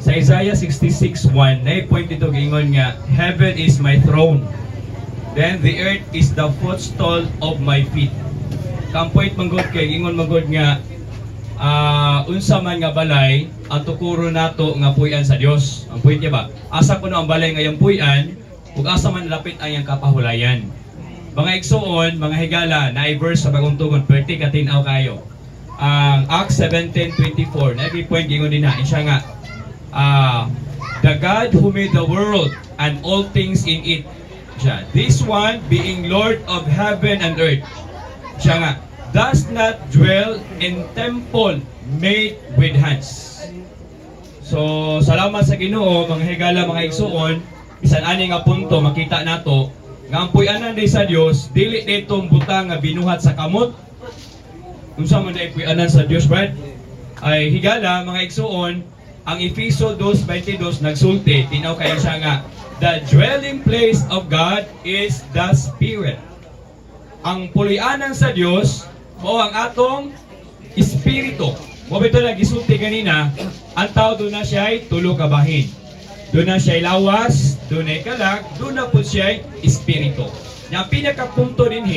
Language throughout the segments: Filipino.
Sa Isaiah 66:1, na-point ito gingon nga, heaven is my throne, then the earth is the footstool of my feet. Kampoint manggod kay gingon manggod nga, unsa man nga balay ang tukuro nato nga puy-an sa Dios. Ang point niya ba? Asa kuno ang balay nga yang puy-an ug asa man lapit ang yang kapahulayan. Mga igsoon, mga higala, na verse sa bagong tugon, perti katinaw kayo. Ang Acts 17:24, na point gingon din na, siya nga, the God who made the world and all things in it. Siya, this one being Lord of heaven and earth. Siya nga, does not dwell in temple made with hands. So, salamat sa Ginoo, mga higala, mga igsoon, bisan ani nga punto makita nato nga ang puy-anan di sa Dios dili ditong butang nga binuhat sa kamot. Unsa man day puy-anan sa Dios, Brad? Ay higala, mga igsoon, ang Efeso 2:22 nagsulti, tinaw kayo siya nga, the dwelling place of God is the Spirit. Ang pulianan sa Dios mao ang atong espiritu. Mo bito na gisulti kanina, ang tao doon na siya ay tulo ka bahin. Doon na siya ay lawas, doon ay kalag, doon na po siya ay espiritu. Yang pinakapunto din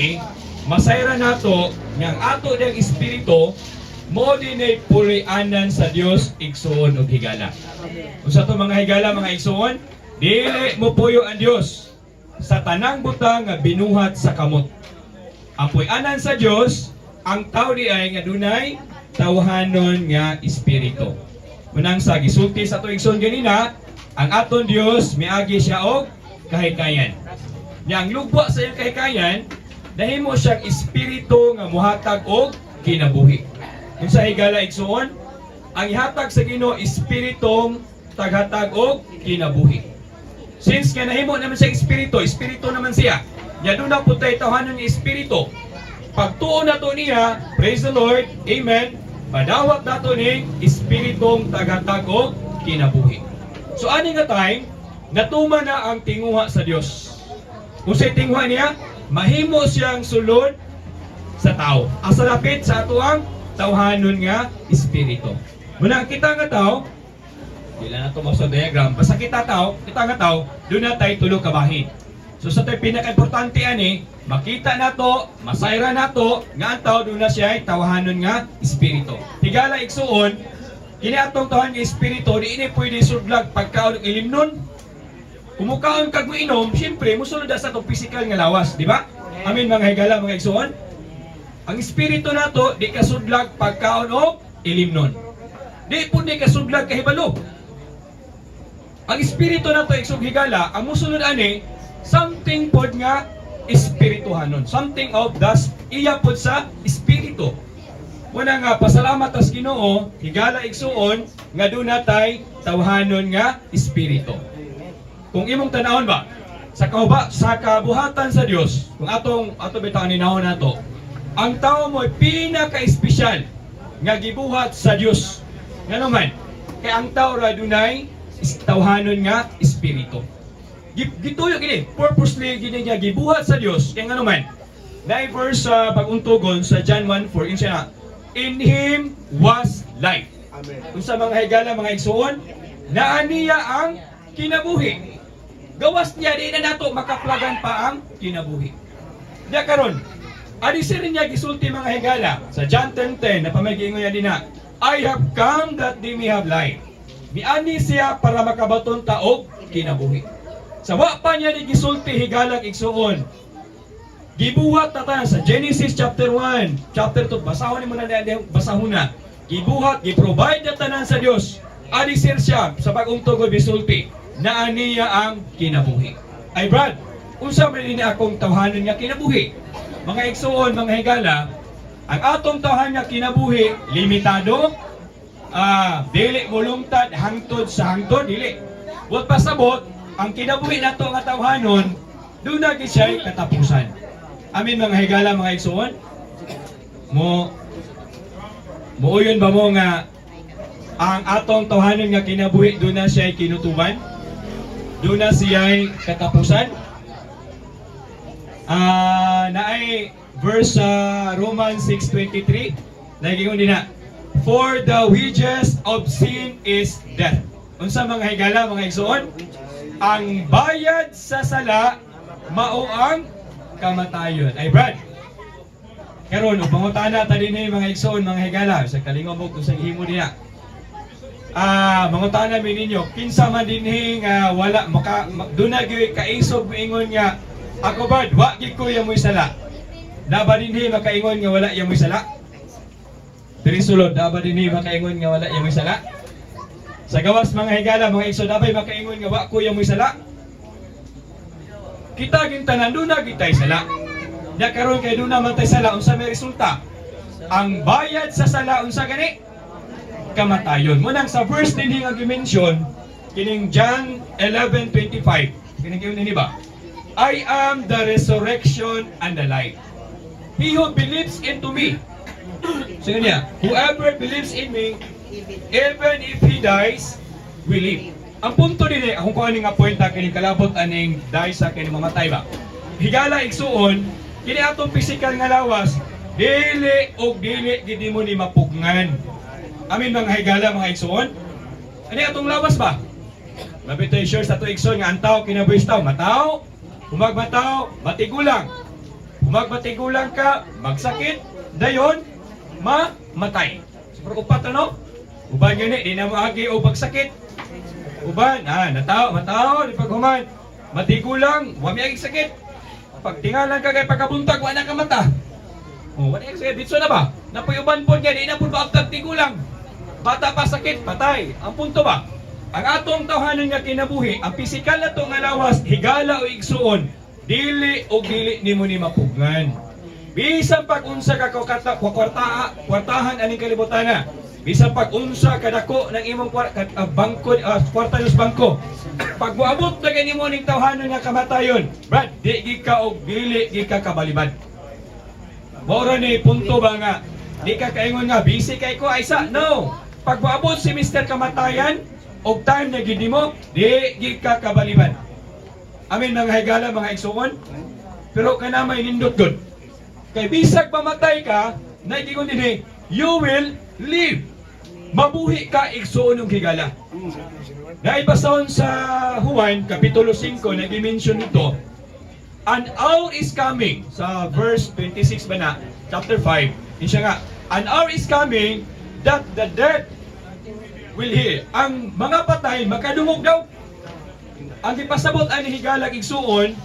masayra nato nga ang ato ng espiritu mo din ay pulianan sa Dios igsoon ug higala. Unsa to mga higala, mga igsoon? Dili mo puyo ang Dios sa tanang butang nga binuhat sa kamot. Ang puy-anan sa Dios, ang tao di ay nga dunay tawhanon nga espiritu. Munang sa gisulti sa tuig igsoon ganina, ang aton Dios miagi siya og kahikayan. Yang lugwa sa iyang kahikayan, nahimo siyang espiritu nga muhatag og kinabuhi. Kung sa higala igsoon, ang ihatag sa Ginoo espiritong taghatag og kinabuhi. Since nga nahimo naman siya espiritu naman siya. Ya doon na putay tawhanon ng espiritu. Pagtuon nato niya, praise the Lord, amen. Padawat nato ning espiritong taghatag og kinabuhi. So ani nga time, natuman na ang tinguha sa Dios. Kung sa tinguha niya, mahimo siyang sulod sa tao. Asa lapit sa ato ang tawhanon nga espiritu. Muna kita nga tao, dila na ito sa diagram, basta kita nga tao, doon na tayo tulo kabahin. So sa tayo pinaka-importante ani, makita na to, masayra na to, nga ang tao doon na siya ay tawhanon nga espiritu. Higala igsuon, kini atong tawhan nga espiritu, di ini pwede sudlag pagkaon ng ilimnon. Kumukaon kag moinom, siyempre musulod sa itong physical nga lawas, di ba? Amin mga higala, mga igsuon. Ang espiritu nato di kasudlag pagkaon o ilimnon. Di po di kasudlag kahibalo. Ang espiritu nato igsug higala, ang musulod ani something pod nga espirituhanon. Something of das iya pod sa espiritu. Muna nga pasalamat as Ginoo, higala igsuon nga doon natay tawhanon nga espiritu. Kung imong tanawon ba sa kabuhatan sa Dios, kung atong bitaw ninahon nato, ang tao mo ay pinaka-espesyal nga gibuhat sa Dios. Nga naman, kay ang tao ra dunay tawhanon nga espiritu. Gituyo gini, purposely gini niya gibuhat sa Dios. Kay nga naman, na verse sa paguntugon sa John 1:4, in siya, in Him was life. Amen. Kung sa mga higala, mga igsuon, naaniya ang kinabuhi. Gawas niya, di na nato makaplagan pa ang kinabuhi. Diya karon, adisir niya gisulti mga higala sa John 10:10 na pamagingon niya din na, I have come that they may have life. Miani siya para makabaton taog kinabuhi. Sa wa pa niya ni gisulti higalang igsuon. Gibuhat na tayo sa Genesis chapter 1, chapter 2, basahon ni mo na basahon na. Gibuhat, giprovide na tanan sa Dios. Adisir siya sa pag-ungtog o bisulti na aniya ang kinabuhi. Ay Brad, unsa man ini akong tawhanon nga kinabuhi? Mga igsuon, mga higala, ang atong tawhan nga kinabuhi limitado, dili mulungtad hangtod sa hangtod, dili. Wa pasabot ang kinabuhi nato nga tawhanon, doon na gid siya katapusan. Amin mga higala, mga igsuon. Muuyon ba mo nga ang atong tawhanon nga kinabuhi doon na siya kinutuban? Doon na siya katapusan? Naay verse Romans 6:23, nagingon din na, for the wages of sin is death. Unsa mga higala mga igsoon? Ang bayad sa sala mao ang kamatayon. Ay Brad. Karon pangutana ta dinhi mga igsoon mga higala sa kalingaw mo kung sa himo niya. Mangutana mi ninyo kinsa man dinhi nga wala dunay gyud kaisog moingon nga ako Brad wa gid ko yamoy sala. Daba dinhi makaingon nga wala yamoy sala. Diri sulod daba dinhi makaingon nga wala yamoy sala. Sa gawas mga higala, mga igsoon, dabay makaingon nga wa ko yamoy sala. Kita gin tanan duna gitay sala. Nya karon kay duna man tay sala unsa may resulta? Ang bayad sa sala unsa gani? Kamatayon. Munang sa verse dinhi nga gi-mention kining John 11:25. Kining ni ba? I am the resurrection and the life. He who believes into me. So niya, whoever believes in me, even if he dies, will live. Ang punto din akong kuha nga point na kining kalabot aning die sa kining mamatay ba. Higala igsuon, kini atong physical nga lawas, dili og dili gid mo ni mapugngan. Amin mga higala mga igsuon. Ani atong lawas ba? Mabitoy sure sa to igsuon nga antaw kinabuhistaw, mataw, humagmataw, matigulang. Humagmatigulang ka, magsakit, dayon mamatay. Super upat ano? Uban gani, di na maagi o pagsakit. Uban, mataw, di paghuman. Matigulang, wami agi sakit. Pagtingalan ka kay pagkabuntag, wala ka mata. O, wala ka sakit, ditso na ba? Napoy uban po niya, di na po ba agtag tigulang. Bata pa sakit, patay. Ang punto ba? Ang atong tawhanon nga kinabuhi, ang pisikal na to nga lawas, higala o igsuon, dili o dili nimo ni mapugngan. Bisan pag-unsa ka kwartahan aning kalibutan na. Bisan pag-unsa kadako ng imong bangko, kwarta sa bangko. Pag moabot na kanimo ning tawhanon nga kamatayon, Brad, di gid ka og dili gid ka kabalibad. Mao ni punto ba nga di ka kaingon nga busy kay ko aysa? No. Pag moabot si Mr. Kamatayan og time na gid mo, di gid ka kabalibad. Amin mga higala mga igsuon. Pero kana may nindot gud. Kay bisag pamatay ka, naigingon dinhi, you will live. Mabuhi ka igsuon ng higala. Naibasahon sa Juan, Kapitulo 5, nag-mention nito, an hour is coming, sa verse 26 ba na, chapter 5, yun siya nga, an hour is coming that the dead will hear. Ang mga patay, makadungog daw. Ang ipasabot ang higalag igsuon,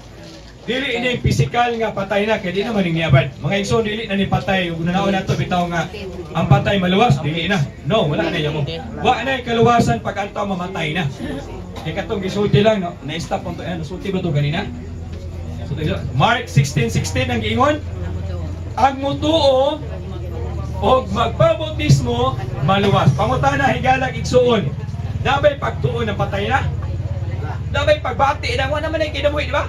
dili ini physical nga patay na kay di naman ning niabad. Mga igsoon dili na ni patay ug nanaon nato bitaw nga ang patay maluwas dili na. No, wala na yamo. Wa na kaluwasan pag antaw mamatay na. Kay katong gisulti lang no, na-stop on to sulti ba to ganina? Mark 16:16 ang giingon. Ang mutuo og magpabautismo maluwas. Pangutana higalag igsuon. Dabay pagtuo ng patay na. Dabay pagbati na wa naman ay kinabuhi, di ba?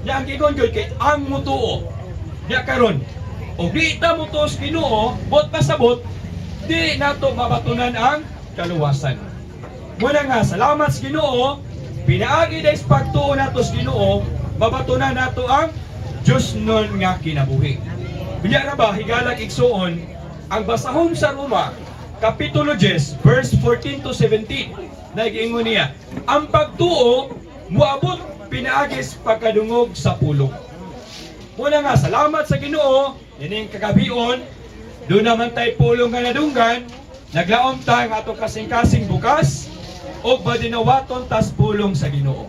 Ya ang gigon gyud kay ang mutuo. Ya karon. Og di ta mutuos Ginoo, bot pasabot, di nato mabatunan ang kaluwasan. Muna nga salamat sa Ginoo, pinaagi dahil pagtuo nato sa Ginoo, mabatunan nato ang Dios nun nga kinabuhi. Biya ra ba higalag igsuon ang basahon sa Roma Kapitulo 10 verse 14 to 17. Nagiingon niya, ang pagtuo muabot pinaagis pagkadungog sa pulong. Muna nga, salamat sa Ginoo, ining kagabion, doon naman tayo pulong nga nadunggan, naglaom tayo ng atong kasing-kasing bukas, o badinawaton tas pulong sa Ginoo.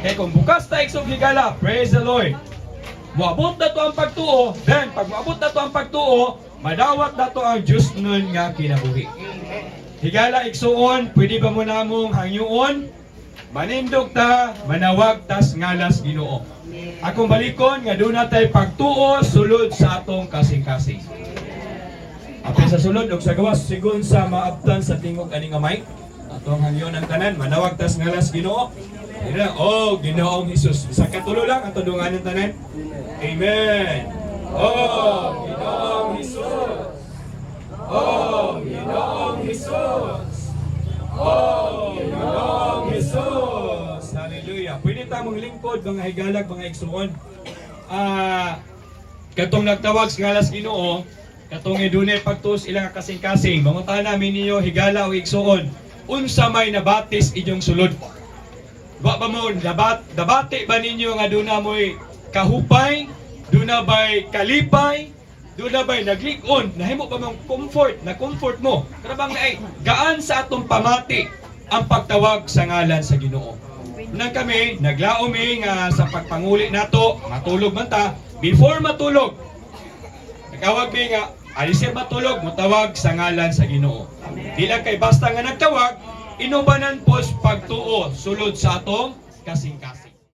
Kaya kung bukas tayo iksog higala, praise the Lord. Muabot na to ang pagtuo, then pag muabot na to ang pagtuo, madawat na to ang Diyos nun nga kinabuhi. Higala igsuon, pwede ba mo namong hangyoon? Manindog ta, manawag tas ngalas Ginoo. Akong balikon nga doon natay pagtuo sulod sa atong kasing-kasing. Apil sa sulod og sa gawas sigon sa maabtan sa tingog aning amay. Atong hangyon ang tanan, manawag tas ngalas Ginoo. Ina, oh Ginoong Hesus. Sa katulo lang ang tudungan ng tanan. Amen. Oh Ginoong Hesus. Oh Ginoong Hesus. Oh Ginoong Hesus. Hallelujah. Pwede tamong lingkod mga higalag, mga igsuon. Katong nagtawag sa ngalas Ginoo, katong idunay pagtus ilang kasing-kasing. Manguntahan namin ninyo higala o igsuon. unsa may nabatis inyong sulod. Wa ba mo dabati ba ninyo nga duna mo'y kahupay, duna ba'y kalipay, duna ba'y naglig-on, nahimo ba mong comfort mo. Karabang na ay gaan sa atong pamati ang pagtawag sa ngalan sa Ginoo. Nang kami naglaomi nga sa pagpanguli nato, matulog man ta, before matulog, nagawag mi nga alisir matulog, mutawag sa ngalan sa Ginoo. Di lang kay basta nga nagtawag, inubanan pos pagtuo sulod sa atong kasing-kasing.